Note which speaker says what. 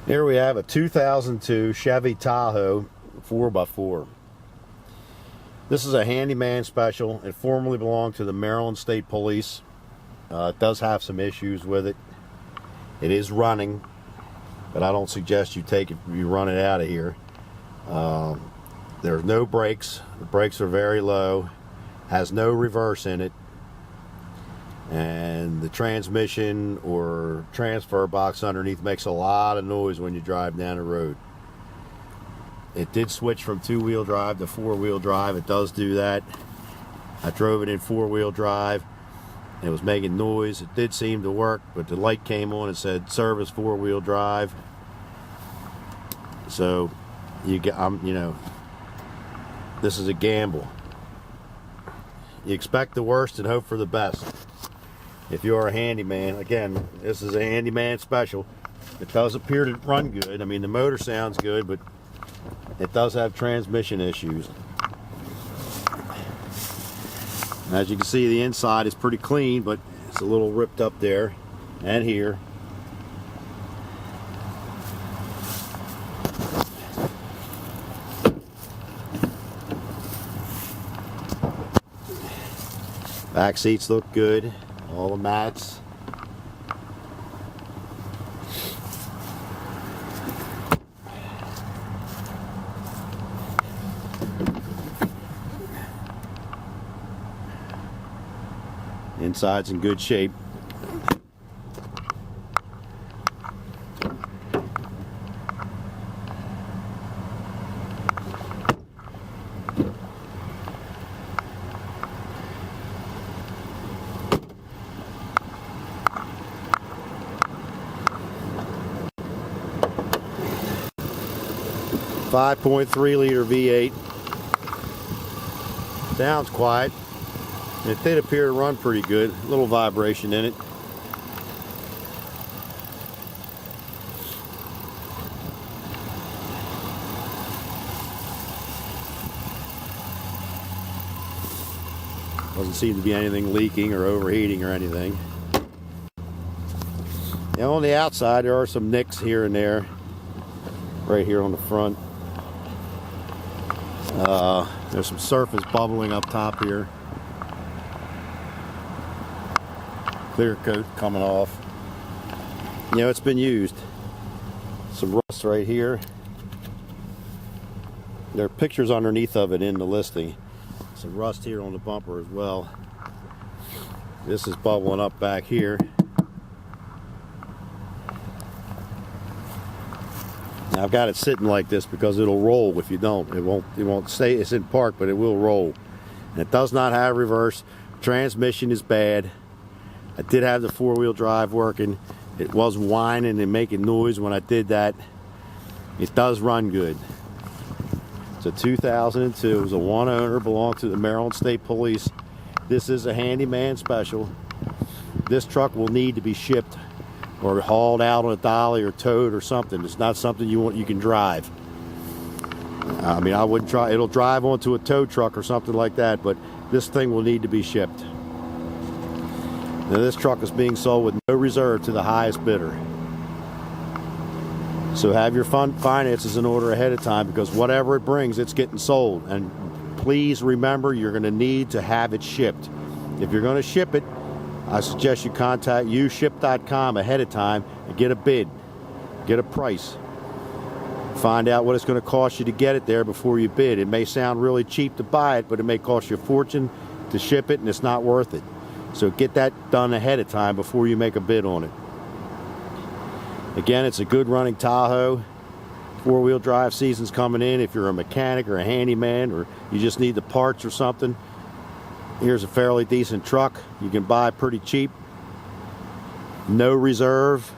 Speaker 1: Here we have a 2002 Chevy Tahoe 4x4. This is a handyman special. It formerly belonged to the Maryland State Police. It does have some issues with it. It is running, but I don't suggest you run it out of here. There's no brakes. The brakes are very low. Has no reverse in it. And the transmission or transfer box underneath makes a lot of noise when you drive down the road. It did switch from two-wheel drive to four-wheel drive. It does do that. I drove it in four-wheel drive. It was making noise. It did seem to work, but the light came on and said service four-wheel drive. So this is a gamble. You expect the worst and hope for the best. If you're a handyman, again, this is a handyman special. It does appear to run good. I mean, the motor sounds good, but it does have transmission issues. As you can see, the inside is pretty clean, but it's a little ripped up there and here. Back seats look good. All the mats. Inside's in good shape. .3-liter V8. Sounds quiet. It did appear to run pretty good. A little vibration in it. Doesn't seem to be anything leaking or overheating or anything. Now on the outside there are some nicks here and there. Right here on the front. There's some surface bubbling up top here. Clear coat coming off. It's been used. Some rust right here. There are pictures underneath of it in the listing. Some rust here on the bumper as well. This is bubbling up back here. Now I've got it sitting like this because it'll roll if you don't. It won't stay. It's in park, but it will roll. And it does not have reverse. Transmission is bad. I did have the four-wheel drive working. It was whining and making noise when I did that. It does run good. It's a 2002. It was a one owner, belonged to the Maryland State Police. This is a handyman special. This truck will need to be shipped or hauled out on a dolly or towed or something. It's not something you can drive. I mean, I wouldn't try. It'll drive onto a tow truck or something like that, but this thing will need to be shipped. Now this truck is being sold with no reserve to the highest bidder. So have your finances in order ahead of time, because whatever it brings, it's getting sold. And please remember, you're going to need to have it shipped. If you're going to ship it, I suggest you contact uship.com ahead of time and get a bid, get a price. Find out what it's going to cost you to get it there before you bid. It may sound really cheap to buy it, but it may cost you a fortune to ship it, and it's not worth it. So get that done ahead of time before you make a bid on it. Again, it's a good running Tahoe. Four-wheel drive season's coming in. If you're a mechanic or a handyman, or you just need the parts or something, here's a fairly decent truck you can buy pretty cheap. No reserve.